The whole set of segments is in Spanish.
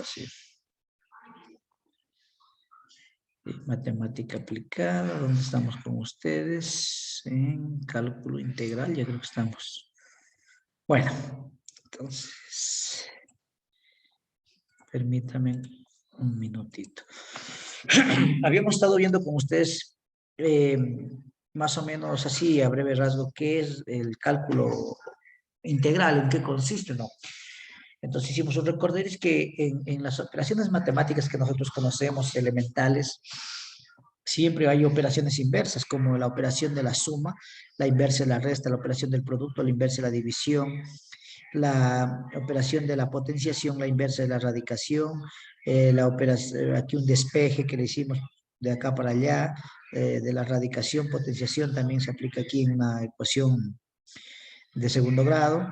así. Matemática aplicada, ¿dónde estamos con ustedes? En cálculo integral, ya creo que estamos. Bueno, entonces, permítame un minutito. Habíamos estado viendo con ustedes más o menos así, a breve rasgo, qué es el cálculo integral, en qué consiste, ¿no? Entonces hicimos un recorderis que en las operaciones matemáticas que nosotros conocemos, elementales, siempre hay operaciones inversas, como la operación de la suma, la inversa de la resta, la operación del producto, la inversa de la división, la operación de la potenciación, la inversa de la radicación, la operación, aquí un despeje que le hicimos de acá para allá, de la radicación, potenciación, también se aplica aquí en una ecuación de segundo grado.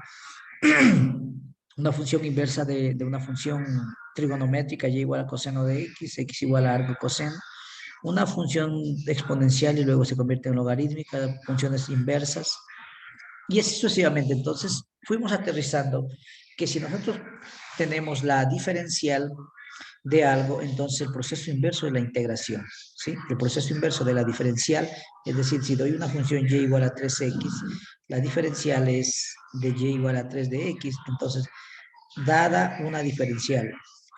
Una función inversa de una función trigonométrica, y igual a coseno de x, x igual a arco coseno. Una función exponencial y luego se convierte en logarítmica, funciones inversas, y así sucesivamente. Entonces, fuimos aterrizando que si nosotros tenemos la diferencial de algo, entonces el proceso inverso es la integración, ¿sí? El proceso inverso de la diferencial, es decir, si doy una función y igual a 3x, la diferencial es de y igual a 3 de x, entonces, dada una diferencial,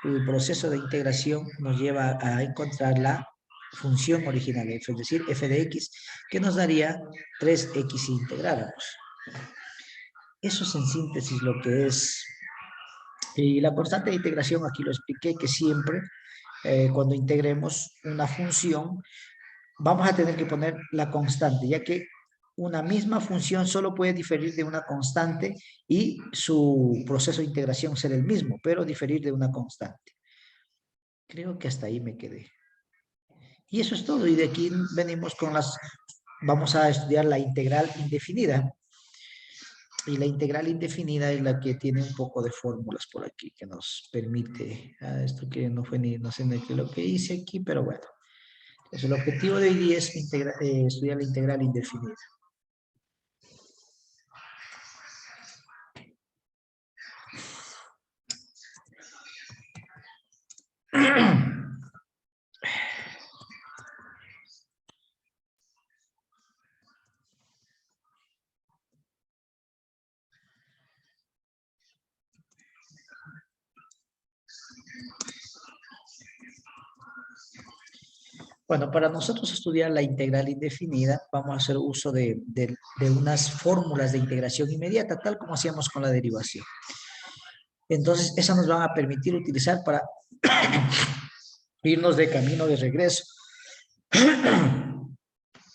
el proceso de integración nos lleva a encontrar la función original f, es decir, f de x, que nos daría 3x si integráramos. Eso es en síntesis lo que es. Y la constante de integración, aquí lo expliqué, que siempre cuando integremos una función, vamos a tener que poner la constante, ya que una misma función solo puede diferir de una constante y su proceso de integración será el mismo, pero diferir de una constante. Creo que hasta ahí me quedé. Y eso es todo. Y de aquí venimos con las... Vamos a estudiar la integral indefinida. Y la integral indefinida es la que tiene un poco de fórmulas por aquí que nos permite, esto que no fue ni, no sé ni qué lo que hice aquí, pero bueno. Entonces el objetivo de hoy día es estudiar la integral indefinida. Bueno, para nosotros estudiar la integral indefinida, vamos a hacer uso de unas fórmulas de integración inmediata, tal como hacíamos con la derivación. Entonces, esas nos van a permitir utilizar para irnos de camino de regreso.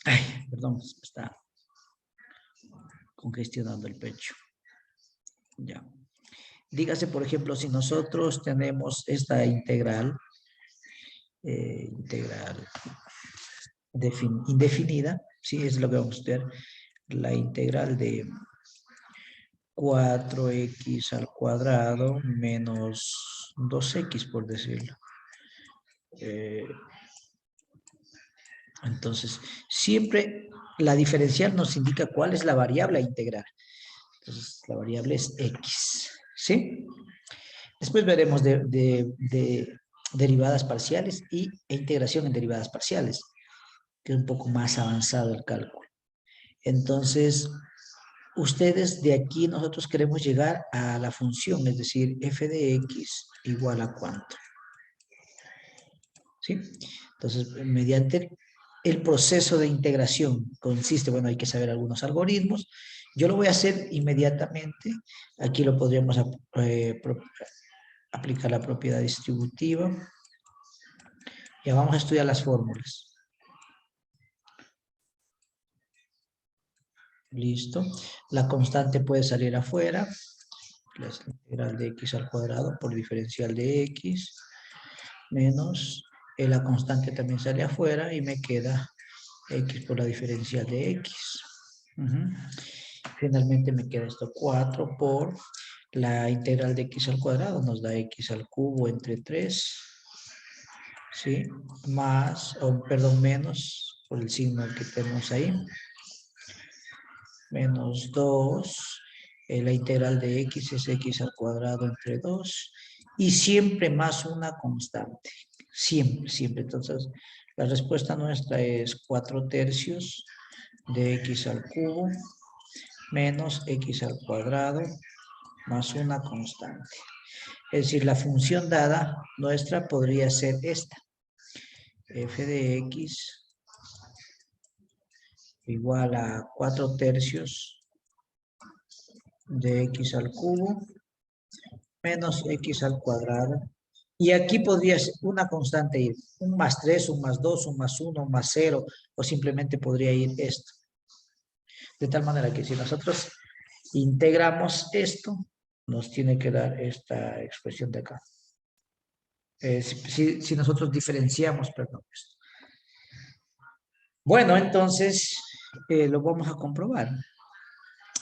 Ay, perdón, me está congestionando el pecho. Ya. Dígase, por ejemplo, si nosotros tenemos esta integral, indefinida, ¿sí? Es lo que vamos a estudiar, la integral de 4x al cuadrado menos 2x, por decirlo. Entonces, siempre la diferencial nos indica cuál es la variable a integrar. Entonces, la variable es x, ¿sí? Después veremos de derivadas parciales e integración en derivadas parciales, que es un poco más avanzado el cálculo. Entonces, ustedes de aquí, nosotros queremos llegar a la función, es decir, f de x igual a cuánto. ¿Sí? Entonces, mediante el proceso de integración consiste, bueno, hay que saber algunos algoritmos. Yo lo voy a hacer inmediatamente. Aquí lo podríamos aplicar la propiedad distributiva. Ya vamos a estudiar las fórmulas. Listo. La constante puede salir afuera. La integral de x al cuadrado por diferencial de x menos la constante también sale afuera y me queda x por la diferencial de x. Finalmente me queda esto 4 por la integral de x al cuadrado, nos da x al cubo entre 3, ¿sí? Más, perdón, menos, por el signo que tenemos ahí, menos 2, la integral de x es x al cuadrado entre 2, y siempre más una constante. Siempre, siempre. Entonces, la respuesta nuestra es 4/3 de x al cubo menos x al cuadrado más una constante. Es decir, la función dada nuestra podría ser esta. F de x igual a 4/3 de x al cubo menos x al cuadrado. Y aquí podría ser una constante ir, un más 3, un más 2, un más 1, un más 0, o simplemente podría ir esto. De tal manera que si nosotros integramos esto, nos tiene que dar esta expresión de acá. Si nosotros diferenciamos, perdón, esto. Bueno, entonces lo vamos a comprobar.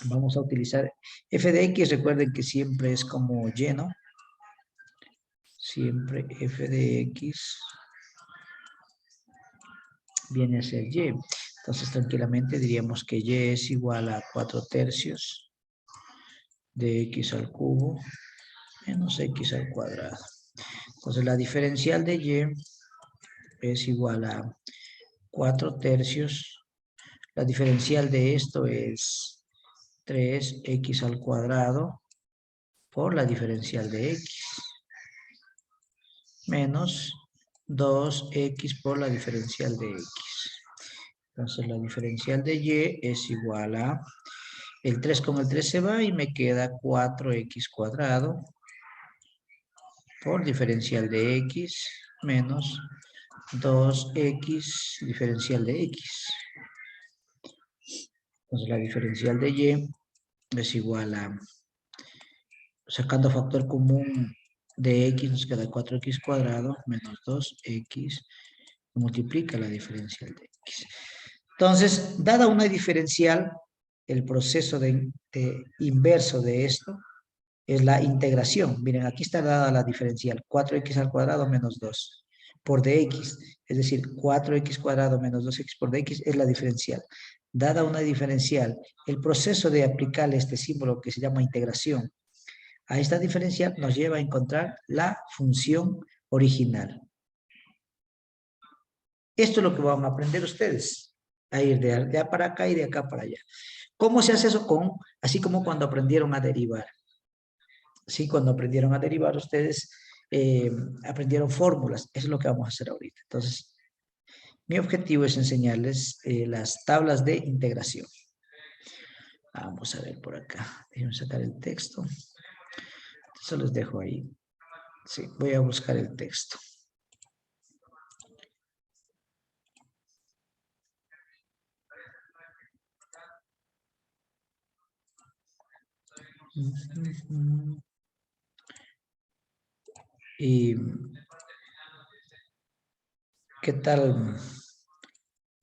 Vamos a utilizar f de x, recuerden que siempre es como lleno. Siempre f de x viene a ser y. Entonces, tranquilamente diríamos que y es igual a 4/3 de x al cubo menos x al cuadrado. Entonces, la diferencial de y es igual a 4/3. La diferencial de esto es 3x al cuadrado por la diferencial de x menos 2x por la diferencial de x. Entonces la diferencial de y es igual a, el 3 con el 3 se va y me queda 4x cuadrado por diferencial de x menos 2x diferencial de x. Entonces la diferencial de y es igual a, sacando factor común de x nos queda 4x cuadrado menos 2x, multiplica la diferencial de x. Entonces, dada una diferencial, el proceso de inverso de esto es la integración. Miren, aquí está dada la diferencial, 4x al cuadrado menos 2 por dx, es decir, 4x cuadrado menos 2x por dx es la diferencial. Dada una diferencial, el proceso de aplicar este símbolo que se llama integración a esta diferencial nos lleva a encontrar la función original. Esto es lo que van a aprender ustedes, a ir de allá para acá y de acá para allá. ¿Cómo se hace eso? Así como cuando aprendieron a derivar. Sí, cuando aprendieron a derivar ustedes aprendieron fórmulas. Eso es lo que vamos a hacer ahorita. Entonces, mi objetivo es enseñarles las tablas de integración. Vamos a ver por acá. Déjenme sacar el texto. Eso les dejo ahí. Sí, voy a buscar el texto. ¿Y qué tal?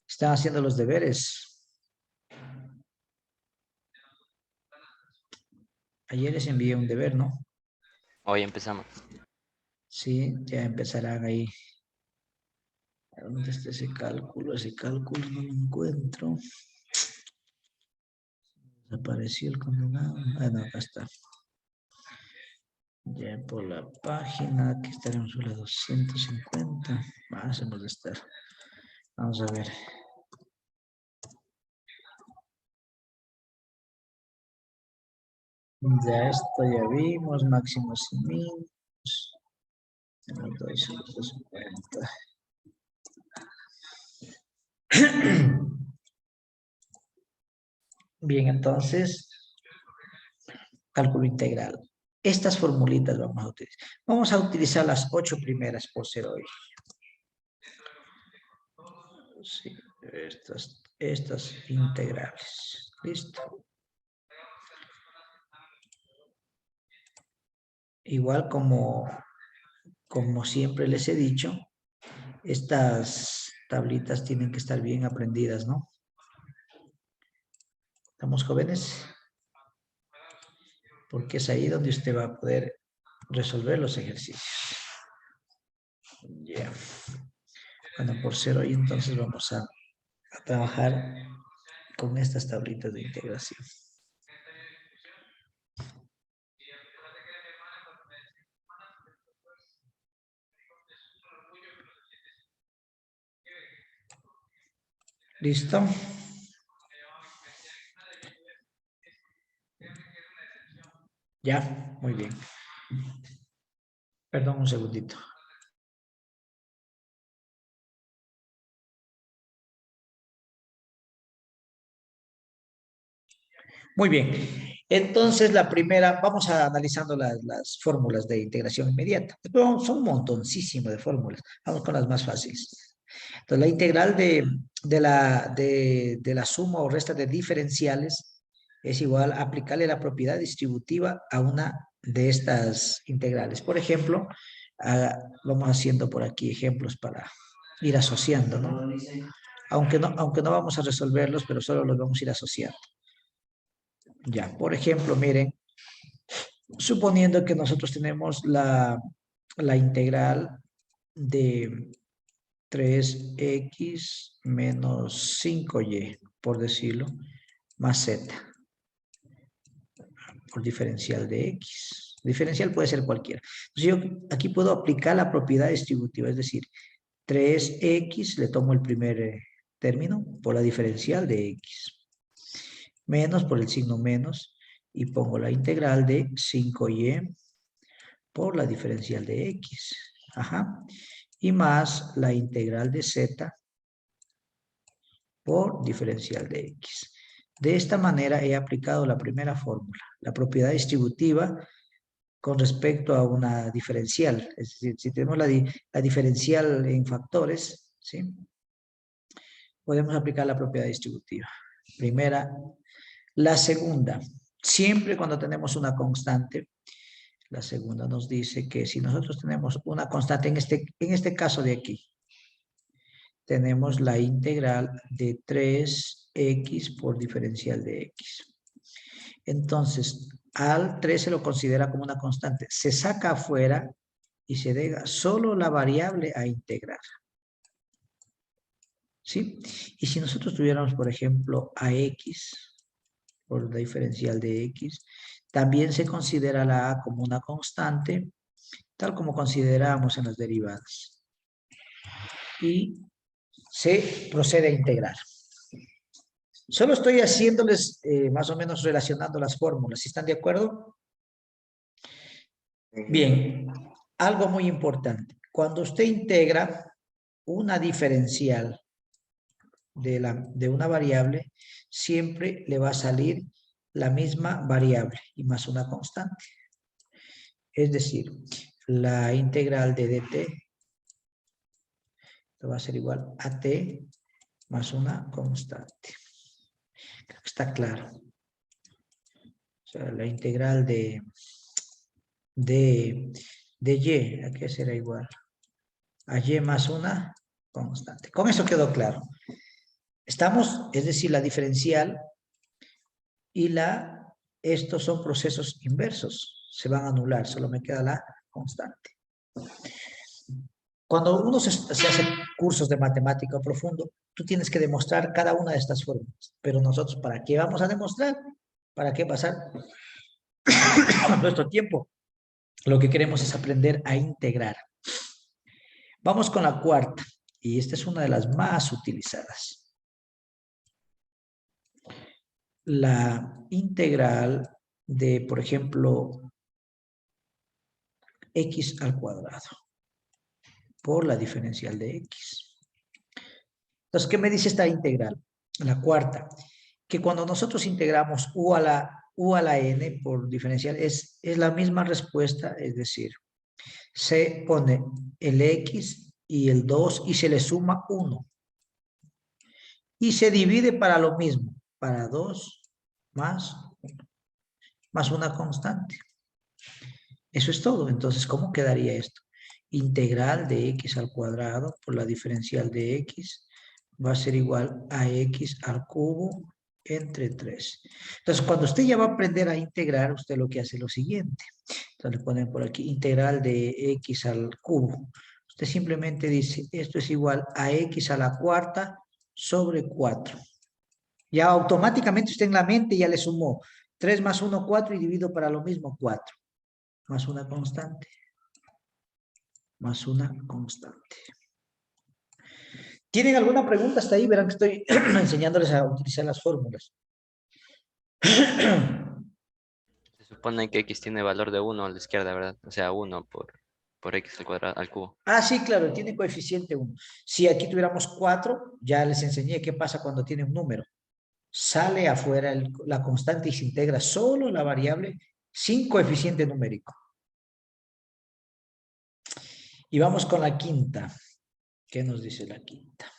¿Están haciendo los deberes? Ayer les envié un deber, ¿no? Hoy empezamos. Sí, ya empezarán ahí. ¿Dónde está ese cálculo? Ese cálculo no lo encuentro. Desapareció el condenado. Ah, no, acá está. Ya por la página, aquí estaremos sobre la 250. Más hemos de estar. Vamos a ver. Ya esto ya vimos, máximos y mínimos. 250. Bien, entonces, cálculo integral. Estas formulitas vamos a utilizar. Vamos a utilizar las 8 primeras por ser hoy. Sí, estas integrales. Listo. Igual como siempre les he dicho, estas tablitas tienen que estar bien aprendidas, ¿no? ¿Estamos jóvenes? Porque es ahí donde usted va a poder resolver los ejercicios. Ya. Yeah. Bueno, por ser hoy entonces vamos a trabajar con estas tablitas de integración. ¿Listo? Ya, muy bien. Perdón, un segundito. Muy bien. Entonces, la primera, vamos a analizando las fórmulas de integración inmediata. Son un montoncísimo de fórmulas. Vamos con las más fáciles. Entonces, la integral de la suma o resta de diferenciales es igual a aplicarle la propiedad distributiva a una de estas integrales. Por ejemplo, vamos haciendo por aquí ejemplos para ir asociando, ¿no? Aunque no vamos a resolverlos, pero solo los vamos a ir asociando. Ya, por ejemplo, miren, suponiendo que nosotros tenemos la integral de 3x menos 5y, por decirlo, más z, por diferencial de x. Diferencial puede ser cualquiera. Entonces yo aquí puedo aplicar la propiedad distributiva, es decir, 3x, le tomo el primer término por la diferencial de x, menos por el signo menos, y pongo la integral de 5y por la diferencial de x. Ajá. Y más la integral de z por diferencial de x. De esta manera he aplicado la primera fórmula, la propiedad distributiva con respecto a una diferencial. Es decir, si tenemos la diferencial en factores, ¿sí? Podemos aplicar la propiedad distributiva. Primera. La segunda, siempre cuando tenemos una constante, la segunda nos dice que si nosotros tenemos una constante, en este caso de aquí, tenemos la integral de 3x por diferencial de x. Entonces, al 3 se lo considera como una constante. Se saca afuera y se deja solo la variable a integrar. ¿Sí? Y si nosotros tuviéramos, por ejemplo, a x por la diferencial de x, también se considera la a como una constante, tal como consideramos en las derivadas. Y se procede a integrar. Solo estoy haciéndoles más o menos relacionando las fórmulas. ¿Sí están de acuerdo? Bien, algo muy importante. Cuando usted integra una diferencial de una variable, siempre le va a salir la misma variable y más una constante. Es decir, la integral de dt va a ser igual a t más una constante. Creo que está claro. O sea, la integral de y, ¿a qué será igual? A y más una constante. Con eso quedó claro. Estamos, es decir, la diferencial y estos son procesos inversos. Se van a anular, solo me queda la constante. Cuando uno se hace cursos de matemática profundo, tú tienes que demostrar cada una de estas fórmulas. Pero nosotros, ¿para qué vamos a demostrar? ¿Para qué pasar nuestro tiempo? Lo que queremos es aprender a integrar. Vamos con la cuarta, y esta es una de las más utilizadas. La integral de, por ejemplo, x al cuadrado por la diferencial de x. Entonces, ¿qué me dice esta integral? La cuarta, que cuando nosotros integramos u a la n por diferencial es la misma respuesta, es decir, se pone el x y el 2 y se le suma 1. Y se divide para lo mismo, para 2 más 1, más una constante. Eso es todo. Entonces, ¿cómo quedaría esto? Integral de x al cuadrado por la diferencial de x va a ser igual a x al cubo entre 3. Entonces, cuando usted ya va a aprender a integrar, usted lo que hace es lo siguiente. Entonces, le ponen por aquí integral de x al cubo. Usted simplemente dice, esto es igual a x a la cuarta sobre 4. Ya automáticamente usted en la mente ya le sumó 3 más 1, 4 y divido para lo mismo 4. Más una constante. Más una constante. ¿Tienen alguna pregunta hasta ahí? Verán que estoy enseñándoles a utilizar las fórmulas. Se supone que x tiene valor de 1 a la izquierda, ¿verdad? O sea, 1 por x al cuadrado, al cubo. Ah, sí, claro, tiene coeficiente 1. Si aquí tuviéramos 4, ya les enseñé qué pasa cuando tiene un número. Sale afuera la constante y se integra solo la variable sin coeficiente numérico. Y vamos con la quinta. ¿Qué nos dice la quinta?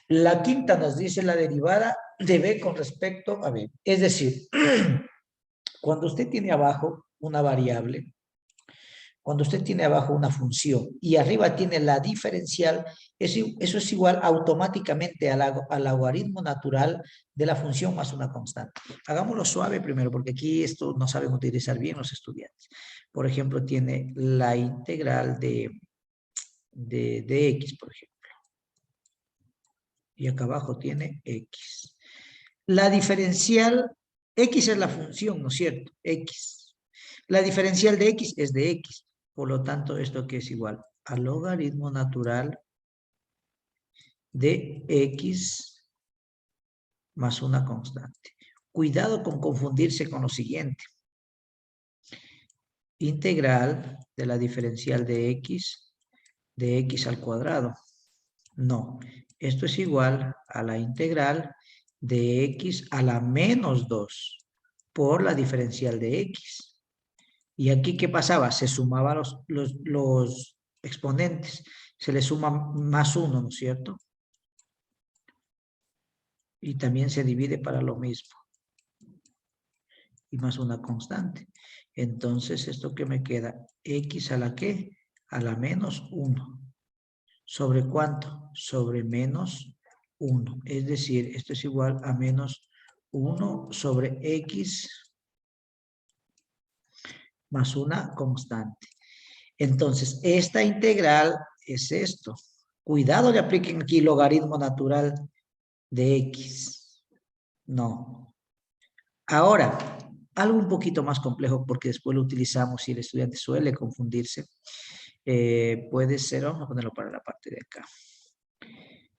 La quinta nos dice la derivada de b con respecto a b. Es decir, cuando usted tiene abajo una variable, cuando usted tiene abajo una función y arriba tiene la diferencial, eso es igual automáticamente al logaritmo natural de la función más una constante. Hagámoslo suave primero, porque aquí esto no saben utilizar bien los estudiantes. Por ejemplo, tiene la integral de x, por ejemplo. Y acá abajo tiene x. La diferencial, x es la función, ¿no es cierto? X. La diferencial de x es de x. Por lo tanto, ¿esto qué es igual? Al logaritmo natural de x más una constante. Cuidado con confundirse con lo siguiente. Integral de la diferencial de x al cuadrado. No, esto es igual a la integral de x a la menos 2 por la diferencial de x. ¿Y aquí qué pasaba? Se sumaban los exponentes. Se le suma más 1, ¿no es cierto? Y también se divide para lo mismo. Y más una constante. Entonces, ¿esto qué me queda? ¿X a la qué? A la menos 1. ¿Sobre cuánto? Sobre menos 1. Es decir, esto es igual a menos 1 sobre x más una constante. Entonces, esta integral es esto. Cuidado, le apliquen aquí logaritmo natural de x. No. Ahora, algo un poquito más complejo porque después lo utilizamos y el estudiante suele confundirse. Puede ser, vamos a ponerlo para la parte de acá.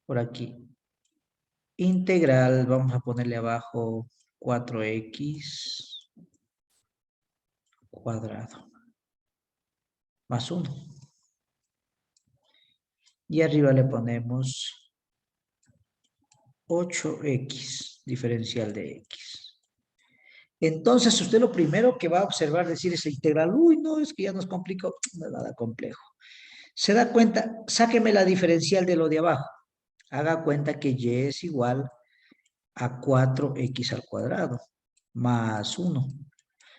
Por aquí. Integral, vamos a ponerle abajo 4x cuadrado más 1. Y arriba le ponemos 8x diferencial de x. Entonces usted lo primero que va a observar decir esa integral, uy, no, es que ya nos complicó, no es nada complejo. Se da cuenta, sáqueme la diferencial de lo de abajo. Haga cuenta que y es igual a 4x al cuadrado más 1.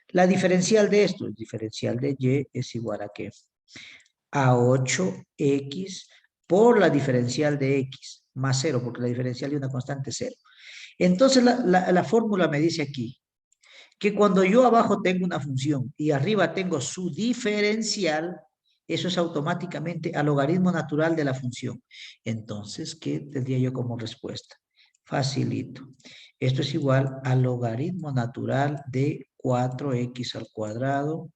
La diferencial de esto, el diferencial de y es igual a ¿qué? A 8x por la diferencial de x más 0, porque la diferencial de una constante es 0. Entonces la fórmula me dice aquí que cuando yo abajo tengo una función y arriba tengo su diferencial, eso es automáticamente al logaritmo natural de la función. Entonces, ¿qué tendría yo como respuesta? Facilito. Esto es igual al logaritmo natural de 4x al cuadrado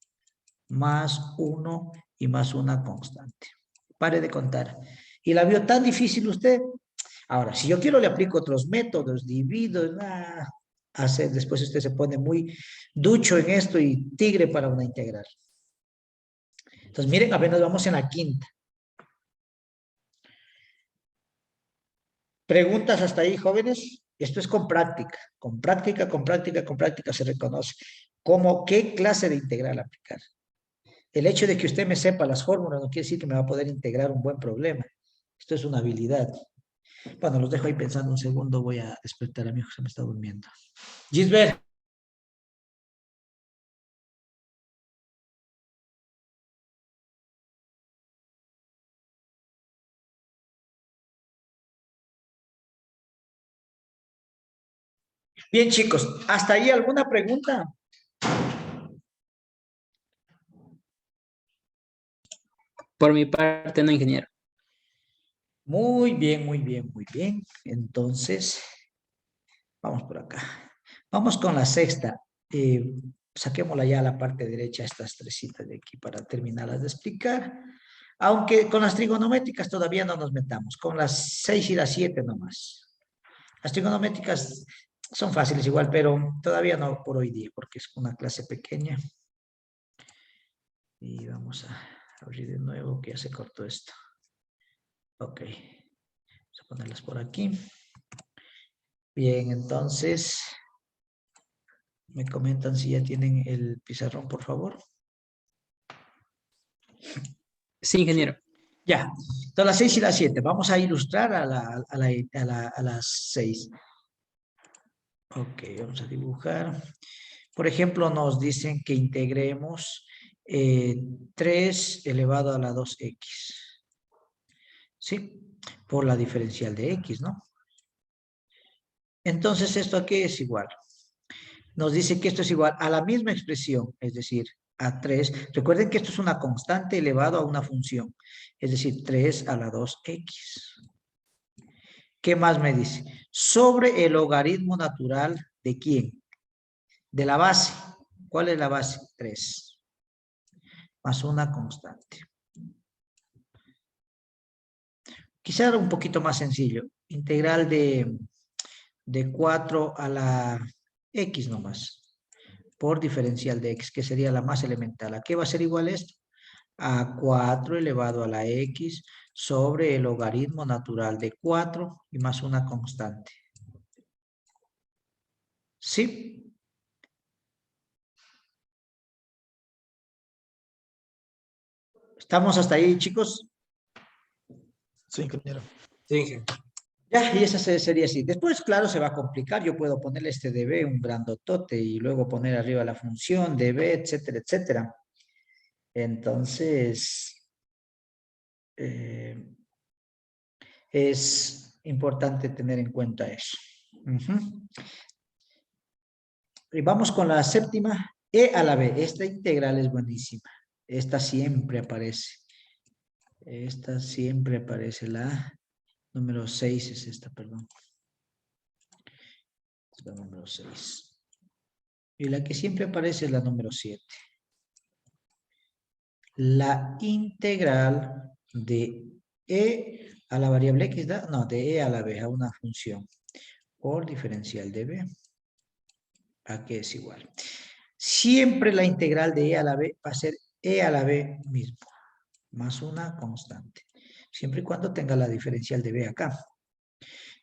más 1 y más una constante. Pare de contar. ¿Y la vio tan difícil usted? Ahora, si yo quiero le aplico otros métodos, divido, hacer, después usted se pone muy ducho en esto y tigre para una integral. Entonces, miren, apenas vamos en la quinta. ¿Preguntas hasta ahí, jóvenes? Esto es con práctica, con práctica, con práctica, con práctica se reconoce. ¿Cómo, qué clase de integral aplicar? El hecho de que usted me sepa las fórmulas no quiere decir que me va a poder integrar un buen problema. Esto es una habilidad. Bueno, los dejo ahí pensando un segundo. Voy a despertar a mi hijo, se me está durmiendo. Gisbert. Bien, chicos, ¿hasta ahí alguna pregunta? Por mi parte, no, ingeniero. Muy bien, muy bien, muy bien. Entonces, vamos por acá. Vamos con la sexta. Saquémosla ya a la parte derecha, estas 3 citas de aquí para terminarlas de explicar. Aunque con las trigonométricas todavía no nos metamos, con las 6 y las 7 nomás. Las trigonométricas son fáciles igual, pero todavía no por hoy día, porque es una clase pequeña. Y vamos a abrir de nuevo, que ya se cortó esto. Ok. Vamos a ponerlas por aquí. Bien, entonces, me comentan si ya tienen el pizarrón, por favor. Sí, ingeniero. Ya, entonces las 6 y las 7. Vamos a ilustrar a las 6. Ok, vamos a dibujar. Por ejemplo, nos dicen que integremos 3 elevado a la 2x. ¿Sí? Por la diferencial de x, ¿no? Entonces, ¿esto a qué es igual? Nos dice que esto es igual a la misma expresión, es decir, a 3. Recuerden que esto es una constante elevado a una función, es decir, 3 a la 2x. ¿Qué más me dice? Sobre el logaritmo natural de ¿quién? De la base. ¿Cuál es la base? 3. Más una constante. Quizá un poquito más sencillo. Integral de 4 a la x nomás. Por diferencial de x, que sería la más elemental. ¿A qué va a ser igual esto? A 4 elevado a la x sobre el logaritmo natural de 4 y más una constante. ¿Sí? ¿Estamos hasta ahí, chicos? Sí, ingeniero. Sí, ingeniero. Ya, y esa sería así. Después, claro, se va a complicar. Yo puedo ponerle este db, un grandotote, y luego poner arriba la función db, etcétera, etcétera. Entonces, es importante tener en cuenta eso. Y vamos con la séptima, e a la b. Esta integral es buenísima. Esta siempre aparece. Esta siempre aparece. La número 6 es esta, perdón. Es la número 6. Y la que siempre aparece es la número 7. La integral de e a la variable x da, no, de e a la b, a una función, por diferencial de b, a que es igual. Siempre la integral de e a la b va a ser e a la b mismo, más una constante, siempre y cuando tenga la diferencial de b acá.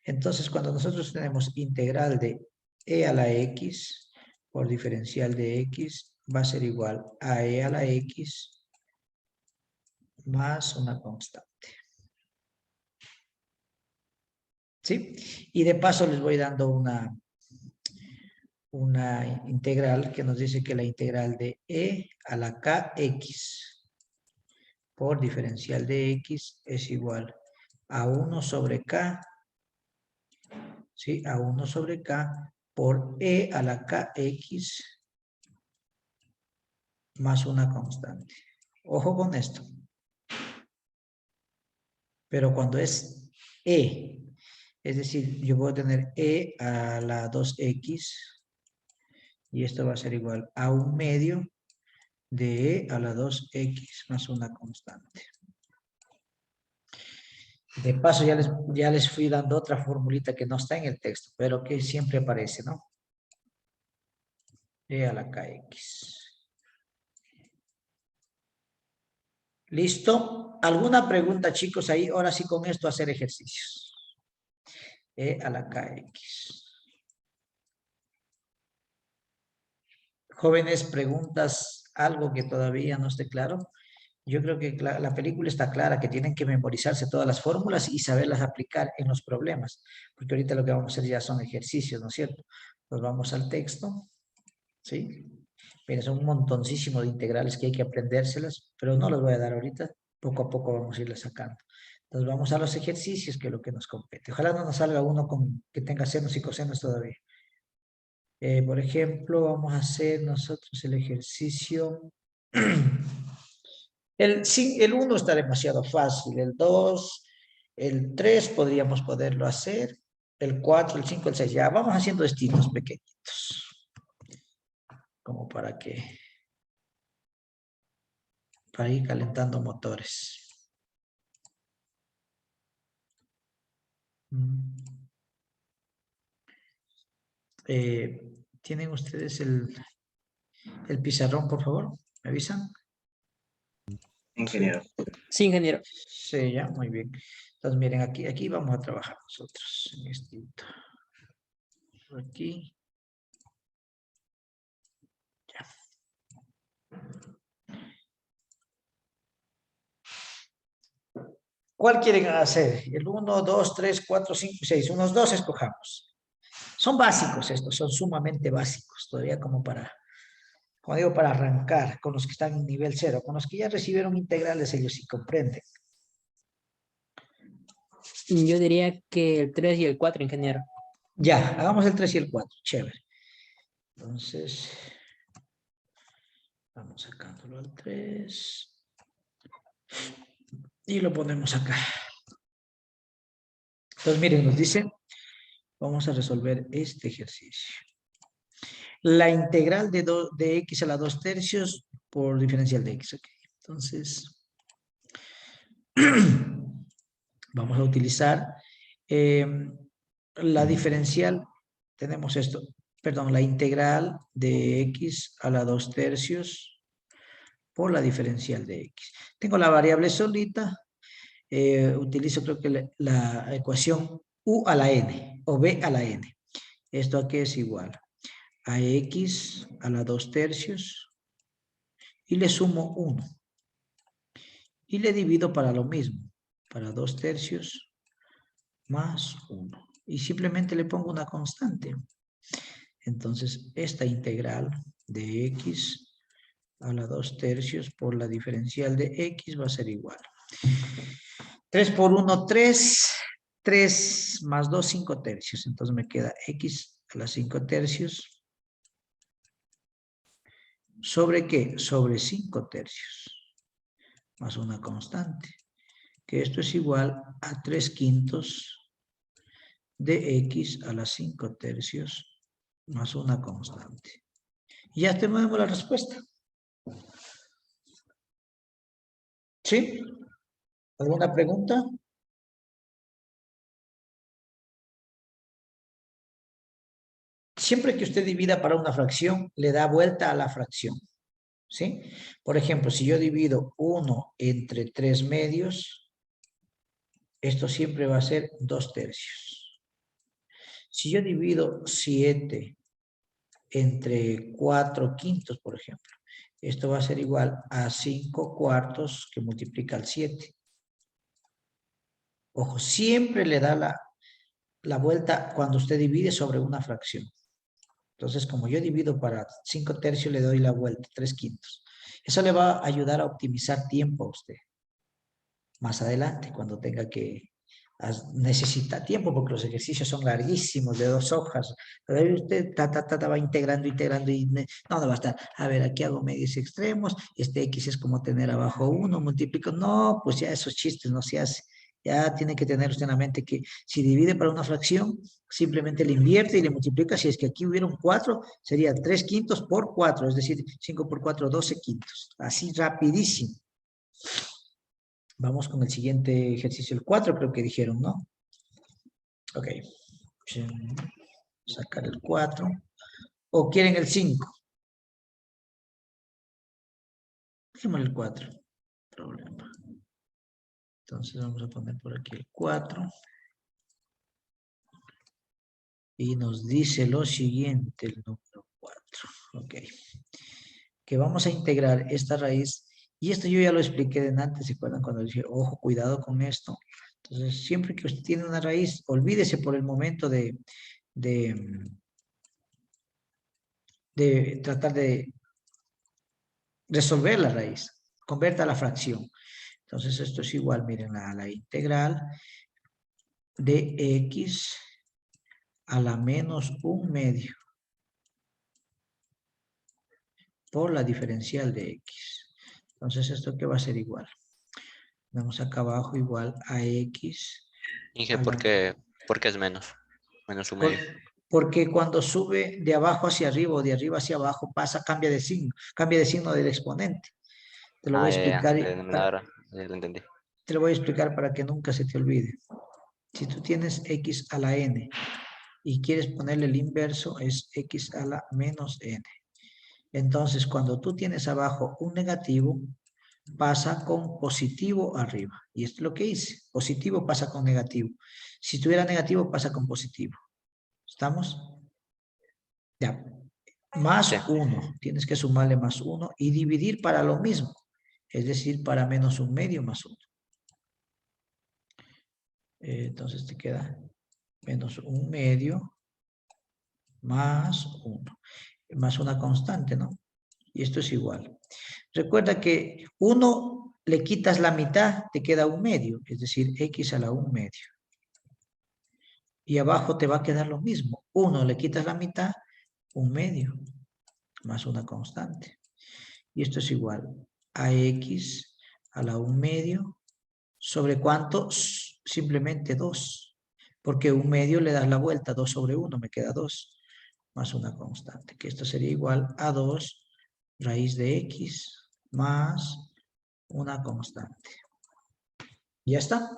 Entonces, cuando nosotros tenemos integral de e a la x por diferencial de x, va a ser igual a e a la x más una constante. ¿Sí? Y de paso les voy dando una integral que nos dice que la integral de e a la kx por diferencial de x es igual a 1 sobre k, ¿sí? A 1 sobre k por e a la kx más una constante. Ojo con esto. Pero cuando es e, es decir, yo voy a tener e a la 2x y esto va a ser igual a 1/2 de e a la 2x más una constante. De paso ya les fui dando otra formulita que no está en el texto, pero que siempre aparece, ¿no? E a la kx. ¿Listo? ¿Alguna pregunta, chicos, ahí? Ahora sí con esto hacer ejercicios. E a la kx. Jóvenes, preguntas, algo que todavía no esté claro. Yo creo que la película está clara, que tienen que memorizarse todas las fórmulas y saberlas aplicar en los problemas, porque ahorita lo que vamos a hacer ya son ejercicios, ¿no es cierto? Pues vamos al texto, ¿sí? Miren, son un montoncísimo de integrales que hay que aprendérselas, pero no las voy a dar ahorita, poco a poco vamos a irlas sacando. Entonces vamos a los ejercicios, que es lo que nos compete. Ojalá no nos salga uno que tenga senos y cosenos todavía. Por ejemplo, vamos a hacer nosotros el ejercicio. El 1 está demasiado fácil, el 2, el 3 podríamos poderlo hacer, el 4, el 5, el 6, ya vamos haciendo estilos pequeñitos, como para ir calentando motores. Mm. ¿Tienen ustedes el pizarrón, por favor? ¿Me avisan? Ingeniero. Sí, ingeniero. Sí, ya, muy bien. Entonces, miren, aquí vamos a trabajar nosotros. En este. Aquí. Ya. ¿Cuál quieren hacer? El 1, 2, 3, 4, 5, 6. Unos dos escojamos. Son básicos estos, son sumamente básicos. Todavía como digo, para arrancar con los que están en nivel 0. Con los que ya recibieron integrales, ellos sí comprenden. Yo diría que el 3 y el 4, ingeniero. Ya, hagamos el 3 y el 4. Chévere. Entonces, vamos sacándolo al 3. Y lo ponemos acá. Entonces, miren, nos dice, vamos a resolver este ejercicio. La integral de x a la 2 tercios por diferencial de x. Okay. Entonces, vamos a utilizar la diferencial. Tenemos esto, perdón, la integral de x a la 2 tercios por la diferencial de x. Tengo la variable solita. Utilizo creo que la ecuación u a la n o b a la n. Esto aquí es igual a x a la 2 tercios y le sumo 1. Y le divido para lo mismo, para 2 tercios más 1. Y simplemente le pongo una constante. Entonces, esta integral de x a la 2 tercios por la diferencial de x va a ser igual. 3 por 1, 3. 3 más 2, 5 tercios. Entonces me queda x a la 5 tercios. ¿Sobre qué? Sobre 5 tercios. Más una constante. Que esto es igual a 3 quintos de x a la 5 tercios más una constante. Y ya tenemos la respuesta. ¿Sí? ¿Alguna pregunta? Siempre que usted divida para una fracción, le da vuelta a la fracción. ¿Sí? Por ejemplo, si yo divido 1 entre 3 medios, esto siempre va a ser 2 tercios. Si yo divido 7 entre 4 quintos, por ejemplo, esto va a ser igual a 5 cuartos que multiplica el 7. Ojo, siempre le da la vuelta cuando usted divide sobre una fracción. Entonces, como yo divido para 5 tercios, le doy la vuelta, 3 quintos. Eso le va a ayudar a optimizar tiempo a usted. Más adelante, cuando tenga que... necesita tiempo porque los ejercicios son larguísimos, de 2 hojas. Pero ahí usted va integrando y no va a estar. A ver, aquí hago medios extremos. Este X es como tener abajo 1, multiplico. No, pues ya esos chistes no se hacen. Ya tiene que tener usted en la mente que si divide para una fracción, simplemente le invierte y le multiplica. Si es que aquí hubieron 4, sería 3 quintos por 4, es decir, 5 por 4, 12 quintos. Así rapidísimo. Vamos con el siguiente ejercicio, el 4 creo que dijeron, ¿no? Ok. Sacar el 4. ¿O quieren el 5? Dejémosle el 4. Problema. Entonces vamos a poner por aquí el 4. Y nos dice lo siguiente, el número 4. Ok. Que vamos a integrar esta raíz. Y esto yo ya lo expliqué de antes, ¿se acuerdan? Cuando dije, ojo, cuidado con esto. Entonces, siempre que usted tiene una raíz, olvídese por el momento de tratar de resolver la raíz. Converta la fracción. Entonces, esto es igual, miren, a la integral de x a la menos 1/2 por la diferencial de x. Entonces, ¿esto qué va a ser igual? Vamos acá abajo igual a x. Inge, ¿por qué es menos? Menos 1/2. Porque cuando sube de abajo hacia arriba o de arriba hacia abajo, cambia de signo del exponente. Te lo voy a explicar. De denominador, ya lo entendí. Te lo voy a explicar para que nunca se te olvide. Si tú tienes x a la n y quieres ponerle el inverso, es x a la menos n. Entonces, cuando tú tienes abajo un negativo, pasa con positivo arriba. Y esto es lo que hice. Positivo pasa con negativo. Si tuviera negativo, pasa con positivo. ¿Estamos? Ya. Más Sí. 1. Tienes que sumarle más 1 y dividir para lo mismo. Es decir, para menos 1/2 más 1. Entonces te queda menos 1/2 más 1. Más una constante, ¿no? Y esto es igual. Recuerda que 1 le quitas la mitad, te queda 1/2, es decir, x a la 1/2. Y abajo te va a quedar lo mismo. 1 le quitas la mitad, 1/2, más una constante. Y esto es igual a x a la 1/2, ¿sobre cuánto? Simplemente 2. Porque 1/2 le das la vuelta, 2 sobre 1, me queda 2, más una constante. Que esto sería igual a 2 raíz de x más una constante. ¿Ya está?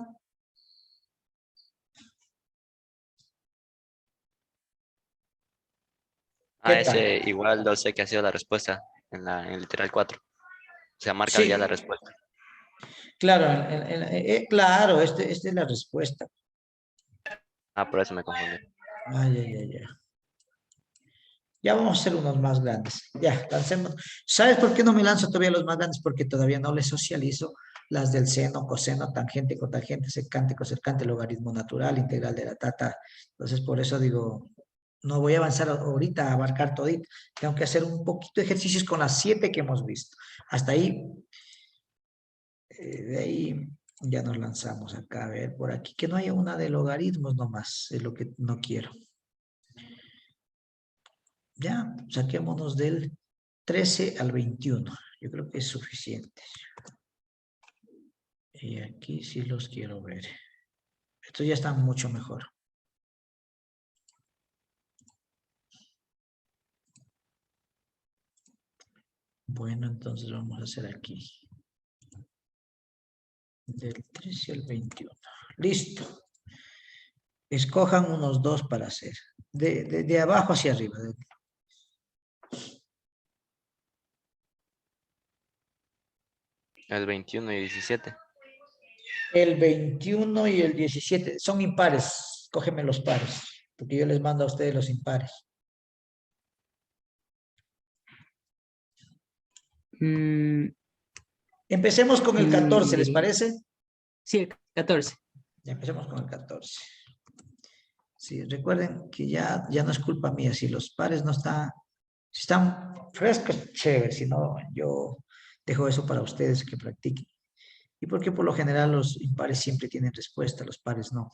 ¿Qué tal? Ese igual lo sé que ha sido la respuesta en el literal 4. O sea, marca ya la Sí, respuesta. claro, claro, esta es la respuesta. Ah, por eso me confundí. Ay, ay, ay, ay. Ya vamos a hacer unos más grandes. Ya, lancemos. ¿Sabes por qué no me lanzo todavía los más grandes? Porque todavía no les socializo las del seno, coseno, tangente, cotangente, secante, cosecante, logaritmo natural, integral de la tata. Entonces, por eso digo, no voy a avanzar ahorita a abarcar todito. Tengo que hacer un poquito de ejercicios con las 7 que hemos visto. Hasta ahí, de ahí ya nos lanzamos acá. A ver, por aquí, que no haya una de logaritmos nomás, es lo que no quiero. Ya, saquémonos del 13 al 21. Yo creo que es suficiente. Y aquí sí los quiero ver. Estos ya están mucho mejor. Bueno, entonces vamos a hacer aquí. Del 13 al 21. Listo. Escojan unos dos para hacer. De abajo hacia arriba. El 21 y 17. El 21 y el 17 son impares. Cógeme los pares. Porque yo les mando a ustedes los impares. Mm, Empecemos con el 14, ¿les diría- parece? Sí, el 14. Ya empecemos con el 14. Sí, recuerden que ya no es culpa mía. Si los pares no están, si están frescos, chévere. Si no, yo dejo eso para ustedes que practiquen. Y porque por lo general los impares siempre tienen respuesta, los pares no.